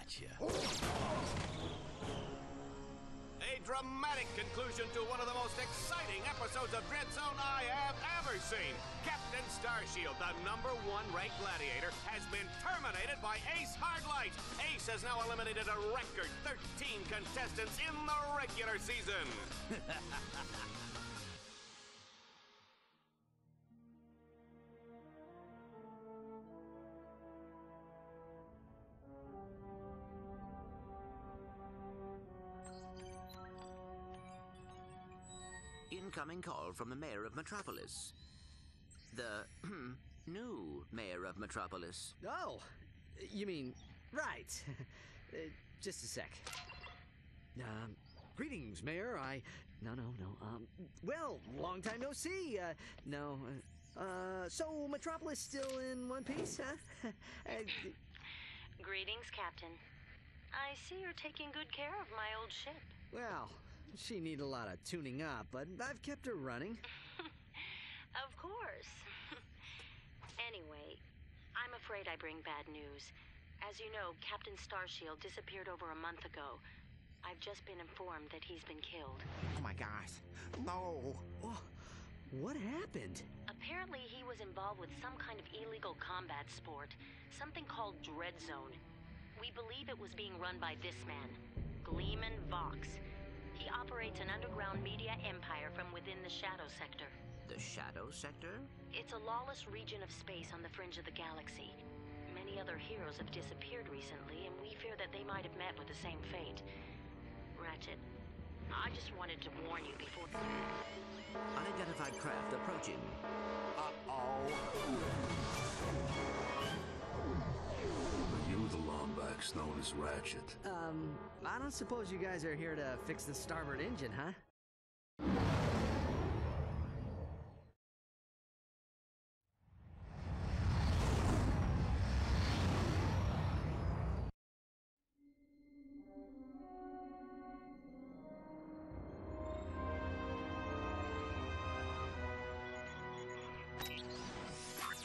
gotcha. A dramatic conclusion to one of the most exciting episodes of Dread Zone I have ever seen. Captain Starshield, the #1 ranked gladiator, has been terminated by Ace Hardlight. Ace has now eliminated a record 13 contestants in the regular season. Incoming call from the mayor of Metropolis. The new mayor of Metropolis. Oh, you mean, right. Just a sec. Greetings, Mayor. No. Well, long time no see. No. So Metropolis still in one piece, huh? Greetings, Captain. I see you're taking good care of my old ship. Well, she needs a lot of tuning up, but I've kept her running. Of course. Anyway, I'm afraid I bring bad news. As you know, Captain Starshield disappeared over a month ago. I've just been informed that he's been killed. Oh my gosh. No. Oh, what happened? Apparently he was involved with some kind of illegal combat sport, something called Dread Zone. We believe it was being run by this man, Gleeman Vox. He operates an underground media empire from within the Shadow Sector. The Shadow Sector? It's a lawless region of space on the fringe of the galaxy. Many other heroes have disappeared recently, and we fear that they might have met with the same fate. Ratchet, I just wanted to warn you before... Unidentified craft approaching. Uh-oh. You the Lombax known as Ratchet. I don't suppose you guys are here to fix the starboard engine, huh?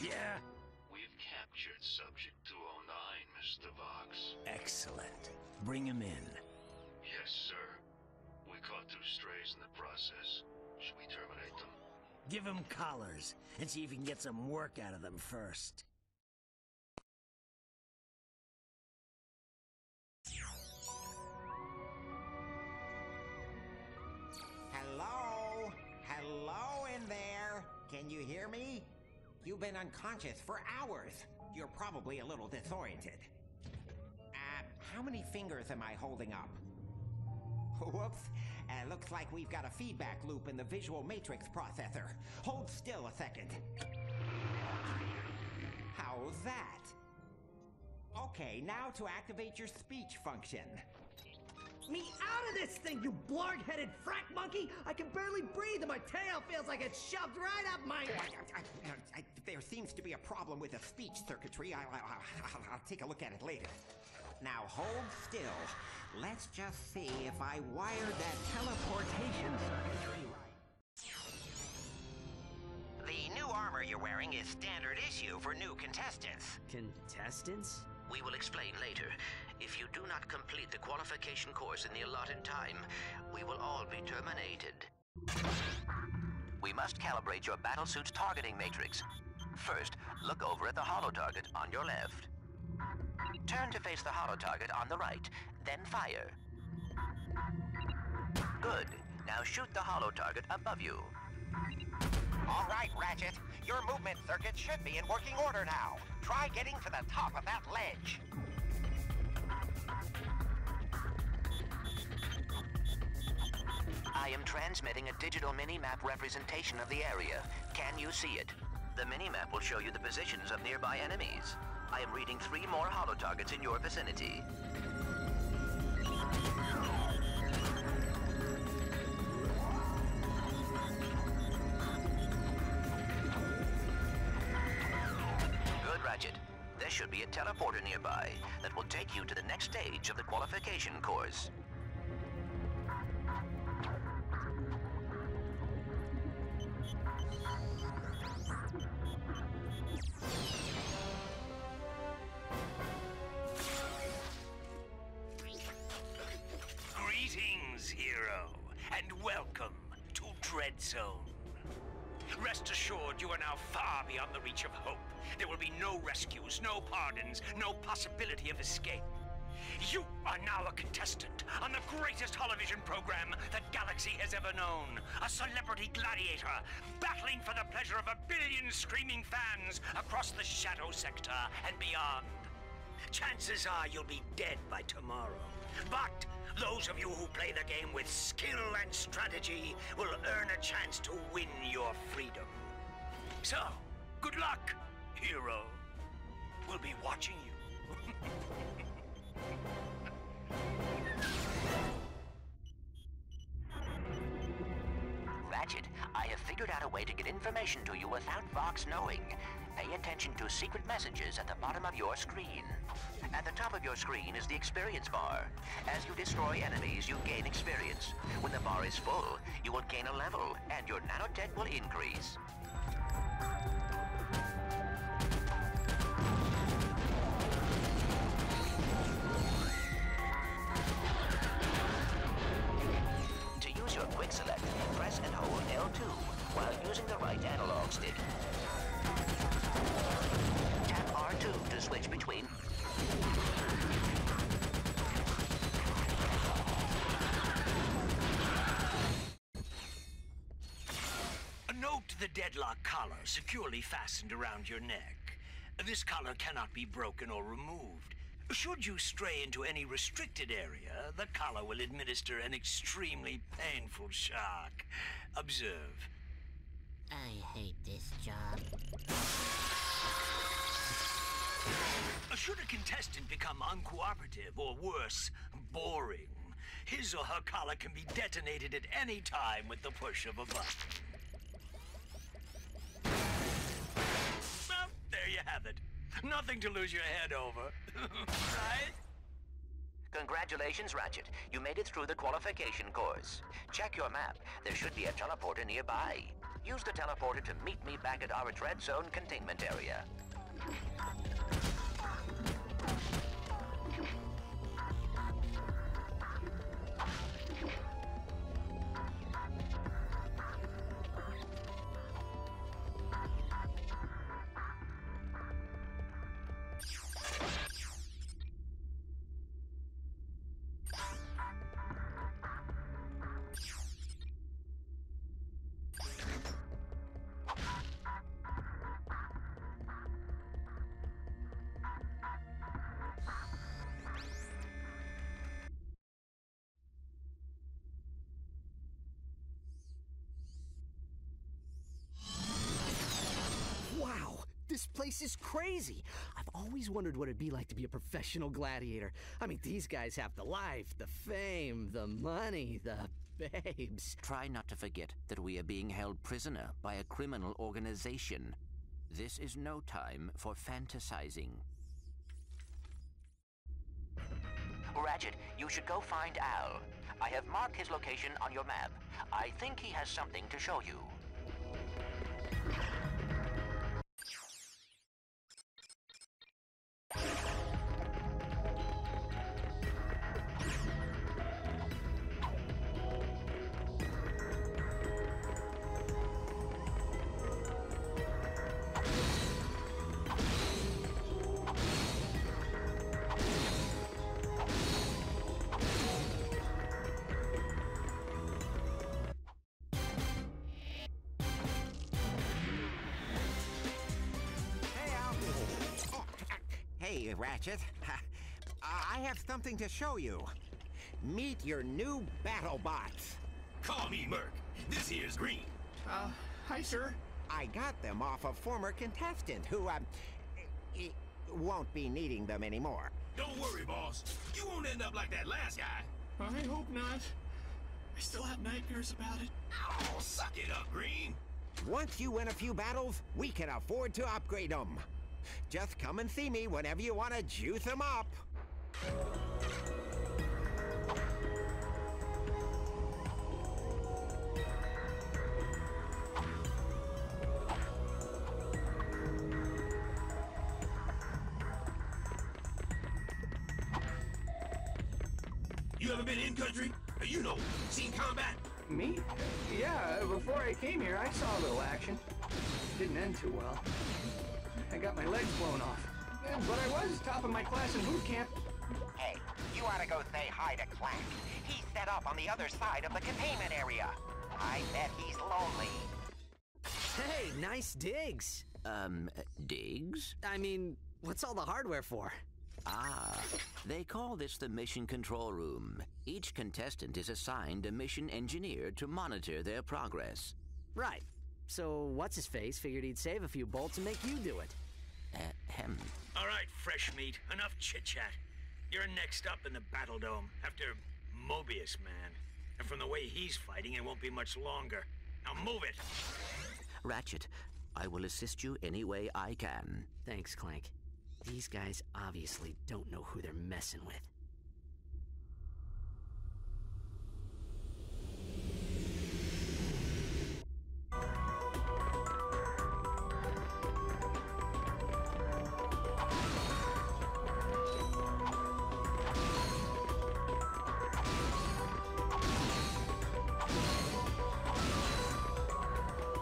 Yeah. We've captured Subject 209, Mr. Vox. Excellent. Bring him in. Yes, sir. We caught 2 strays in the process. Should we terminate them? Give him collars and see if you can get some work out of them first. Hello? Hello in there? Can you hear me? You've been unconscious for hours. You're probably a little disoriented. How many fingers am I holding up? Whoops. Looks like we've got a feedback loop in the visual matrix processor. Hold still a second. How's that? Okay, now to activate your speech function. Me out of this thing, you blarg-headed frack monkey! I can barely breathe and my tail feels like it's shoved right up my... There seems to be a problem with the speech circuitry. I'll take a look at it later. Now hold still. Let's just see if I wired that teleportation circuitry right. The new armor you're wearing is standard issue for new contestants. Contestants? We will explain later. If you do not complete the qualification course in the allotted time, we will all be terminated. We must calibrate your battlesuit's targeting matrix. First, look over at the holo target on your left. Turn to face the holo target on the right, then fire. Good. Now shoot the holo target above you. All right, Ratchet. Your movement circuit should be in working order now. Try getting to the top of that ledge. I am transmitting a digital mini-map representation of the area. Can you see it? The mini-map will show you the positions of nearby enemies. I am reading 3 more holo targets in your vicinity. Good, Ratchet. There should be a teleporter nearby that will take you to the next stage of the qualification course. Rest assured, you are now far beyond the reach of hope. There will be no rescues, no pardons, no possibility of escape. You are now a contestant on the greatest television program the galaxy has ever known. A celebrity gladiator, battling for the pleasure of 1 billion screaming fans across the Shadow Sector and beyond. Chances are you'll be dead by tomorrow. But those of you who play the game with skill and strategy will earn a chance to win your freedom. So, good luck, hero. We'll be watching you. Ratchet, I have figured out a way to get information to you without Vox knowing. Pay attention to secret messages at the bottom of your screen. At the top of your screen is the experience bar. As you destroy enemies, you gain experience. When the bar is full, you will gain a level, and your nanotech will increase. To use your quick select, press and hold L2 while using the right analog stick. Tap R2 to switch between. Note the Deadlocked collar securely fastened around your neck. This collar cannot be broken or removed. Should you stray into any restricted area, the collar will administer an extremely painful shock. Observe. I hate this job. Should a contestant become uncooperative or worse, boring, his or her collar can be detonated at any time with the push of a button. Well, there you have it. Nothing to lose your head over. Right? Congratulations, Ratchet. You made it through the qualification course. Check your map. There should be a teleporter nearby. Use the teleporter to meet me back at our Dread Zone containment area. This place is crazy. I've always wondered what it'd be like to be a professional gladiator. I mean, these guys have the life, the fame, the money, the babes. Try not to forget that we are being held prisoner by a criminal organization. This is no time for fantasizing. Ratchet, you should go find Al. I have marked his location on your map. I think he has something to show you. Hey, Ratchet. I have something to show you. Meet your new battle bots. Call me Merc. This here's Green. Hi, sir. I got them off a former contestant who, won't be needing them anymore. Don't worry, boss. You won't end up like that last guy. I hope not. I still have nightmares about it. Oh, suck it up, Green. Once you win a few battles, we can afford to upgrade them. Just come and see me whenever you want to juice them up. You ever been in country? You know, seen combat? Me? Yeah, before I came here, I saw a little action. Didn't end too well. I got my legs blown off. Yeah, but I was top of my class in boot camp. Hey, you ought to go say hi to Clank. He's set up on the other side of the containment area. I bet he's lonely. Hey, nice digs. Digs? I mean, what's all the hardware for? Ah, they call this the mission control room. Each contestant is assigned a mission engineer to monitor their progress. Right. So, what's-his-face figured he'd save a few bolts and make you do it. Ahem. All right, fresh meat. Enough chit-chat. You're next up in the Battle Dome after Mobius Man. And from the way he's fighting, it won't be much longer. Now move it! Ratchet, I will assist you any way I can. Thanks, Clank. These guys obviously don't know who they're messing with.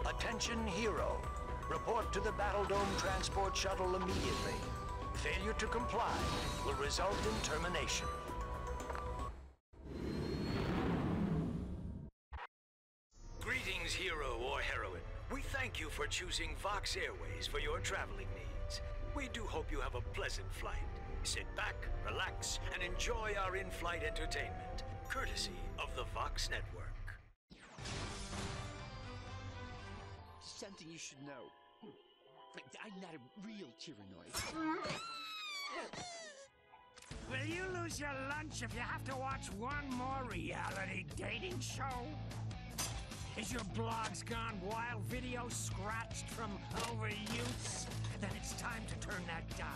Attention, Hero. Report to the Battle Dome transport shuttle immediately. Failure to comply will result in termination. Greetings, hero or heroine. We thank you for choosing Vox Airways for your traveling needs. We do hope you have a pleasant flight. Sit back, relax, and enjoy our in-flight entertainment, courtesy of the Vox Network. Something you should know. I'm not a real tyrannoid. Will you lose your lunch if you have to watch one more reality dating show? Is your blogs gone wild, video scratched from overuse? Then it's time to turn that dial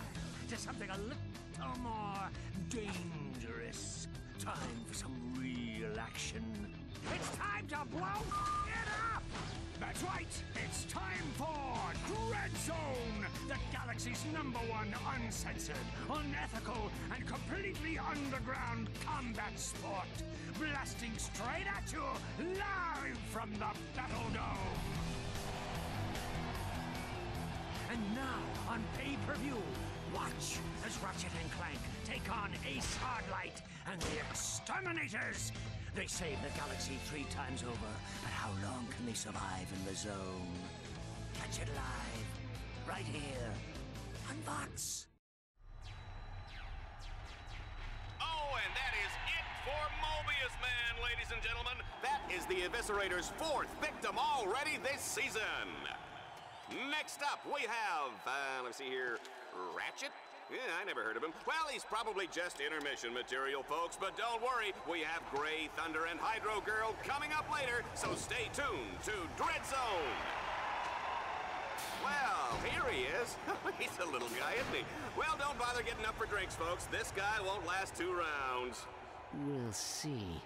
to something a little more dangerous. Time for some real action. It's time to blow it up! That's right, it's time for Dread Zone, the galaxy's #1 uncensored, unethical, and completely underground combat sport. Blasting straight at you, live from the Battle Dome. And now, on pay-per-view, watch as Ratchet and Clank take on Ace Hardlight and the Exterminators. They save the galaxy 3 times over, but how long can they survive in the zone? Catch it live, right here, on Vox. Oh, and that is it for Mobius Man, ladies and gentlemen. That is the Eviscerator's 4th victim already this season. Next up, we have, let's see here, Ratchet? Yeah, I never heard of him. Well, he's probably just intermission material, folks, but don't worry, we have Grey Thunder and Hydro Girl coming up later, so stay tuned to Dread Zone. Well, here he is. He's a little guy, isn't he? Well, don't bother getting up for drinks, folks. This guy won't last 2 rounds. We'll see.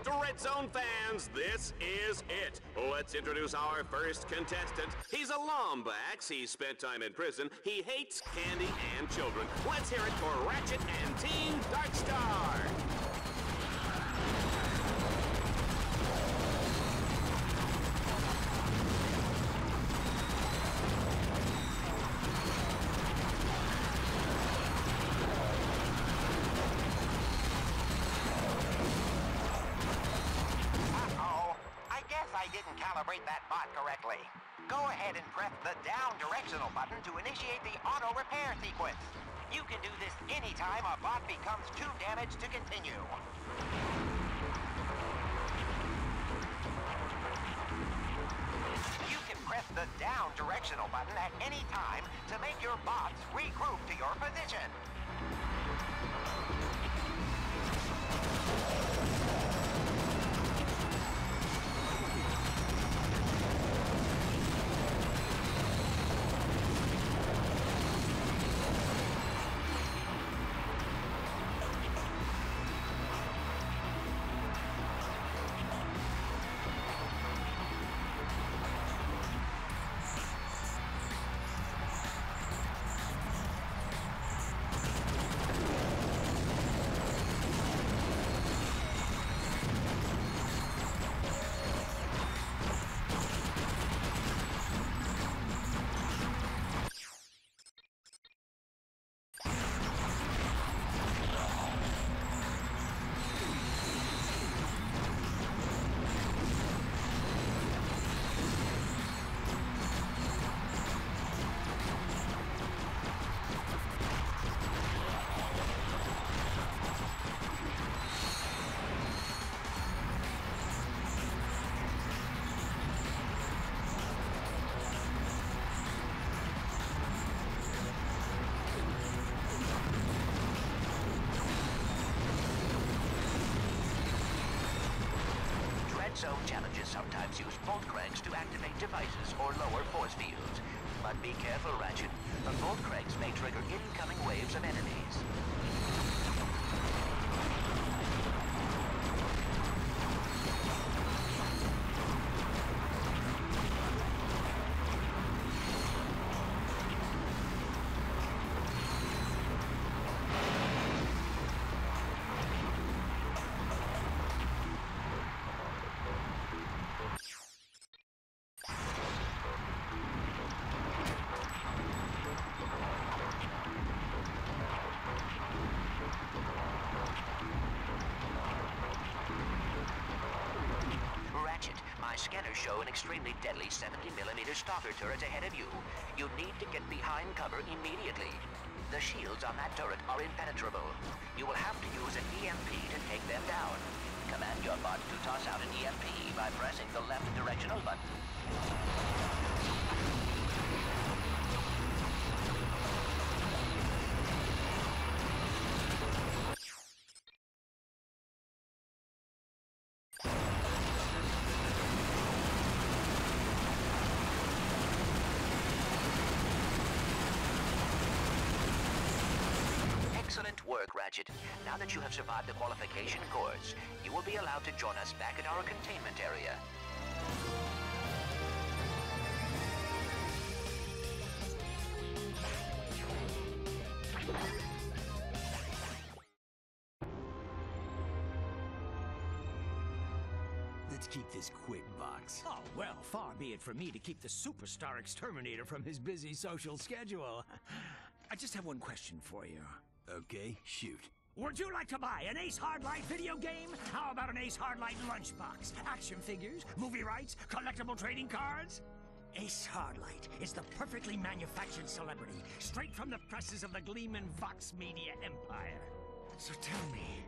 Dread Zone fans, this is it. Let's introduce our first contestant. He's a Lombax. He spent time in prison. He hates candy and children. Let's hear it for Ratchet and Team Darkstar. Calibrate that bot correctly. Go ahead and press the down directional button to initiate the auto repair sequence. You can do this anytime a bot becomes too damaged to continue. You can press the down directional button at any time to make your bots regroup to your position. Dread Zone challenges sometimes use bolt cranks to activate devices or lower force fields. But be careful, Ratchet. The bolt cranks may trigger incoming waves of enemies. My scanners show an extremely deadly 70mm stalker turret ahead of you. You need to get behind cover immediately. The shields on that turret are impenetrable. You will have to use an EMP to take them down. Command your bot to toss out an EMP by pressing the left directional button. Excellent work, Ratchet. Now that you have survived the qualification course, you will be allowed to join us back at our containment area. Let's keep this quick, Vox. Oh, well, far be it from me to keep the superstar exterminator from his busy social schedule. I just have one question for you. Okay, shoot. Would you like to buy an Ace Hardlight video game? How about an Ace Hardlight lunchbox? Action figures, movie rights, collectible trading cards? Ace Hardlight is the perfectly manufactured celebrity, straight from the presses of the Gleeman Vox Media empire. So tell me,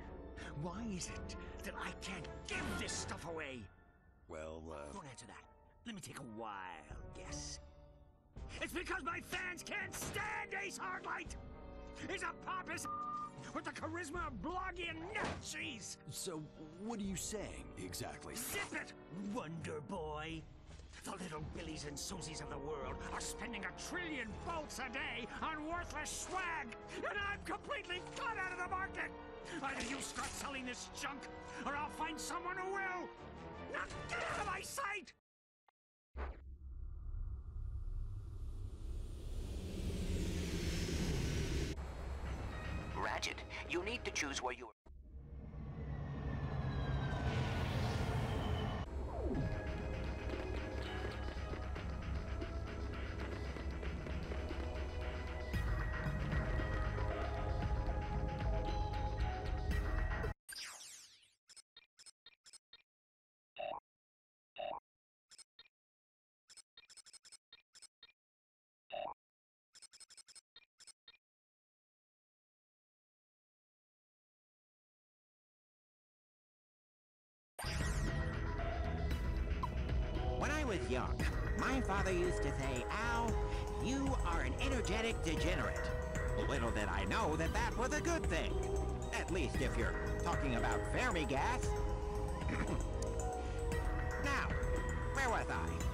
why is it that I can't give this stuff away? Well, Don't answer that. Let me take a wild guess. It's because my fans can't stand Ace Hardlight! He's a pompous with the charisma of blogging Nazis! So, what are you saying, exactly? Zip it, Wonder Boy! The little Billies and Susies of the world are spending 1 trillion bolts a day on worthless swag, and I'm completely cut out of the market! Either you start selling this junk, or I'll find someone who will! Now get out of my sight! Ratchet, you need to choose where you... When I was young, my father used to say, Al, you are an energetic degenerate. Little did I know that that was a good thing. At least if you're talking about Fermi gas. Now, where was I?